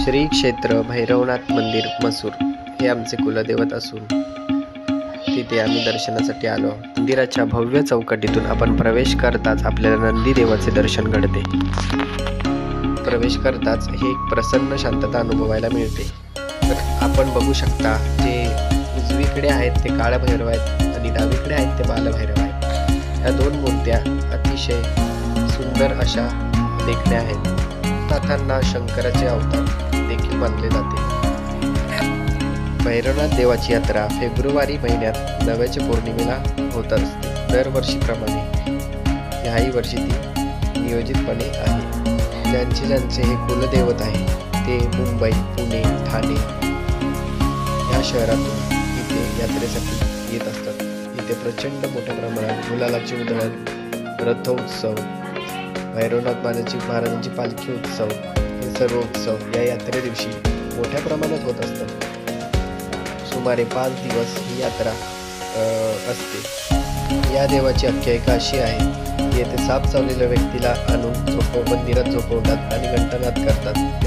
श्री क्षेत्र भैरवनाथ मंदिर मसूर हे आमचे कुलदैवत असून तिथे आम्ही दर्शनासाठी आलो आहोत। मंदिराच्या भव्य चौकटीतून आपण प्रवेश करताच आपल्याला नंदी देवाचे दर्शन घडते। प्रवेश करताच हे एक प्रसन्न शांतता अनुभवायला मिळते। तर आपण बघू शकता, जे उजवीकडे आहेत ते काळ भैरव आहेत आणि डावीकडे आहेत ते बालभैरव आहेत। या दोन मूर्त्या अतिशय सुंदर अशा देखण्या आहेत। नाथांना शंकराचे अवतार देखील मानले जाते। भैरवनाथ देवाची यात्रा फेब्रुवारी महिन्यात नव्याच्या पौर्णिमेला होत असते। दरवर्षीप्रमाणे याही वर्षी ती नियोजितपणे आहे। ज्यांचे हे कुलदैवत आहे ते मुंबई, पुणे, ठाणे या शहरातून इथे यात्रेसाठी येत असतात। इथे प्रचंड मोठ्या प्रमाणात गुलालाची उधळण, रथोत्सव, भैरवनाथ महाराजांची पालखी उत्सव, हे सर्व उत्सव या यात्रे दिवशी मोठ्या प्रमाणात होत असतात। सुमारे 5 दिवस ही यात्रा असते। या देवाची आख्यायिका अशी आहे की येथे साप चावलेल्या व्यक्तीला आणून मंदिरात झोपवतात आणि घंटानाद करतात।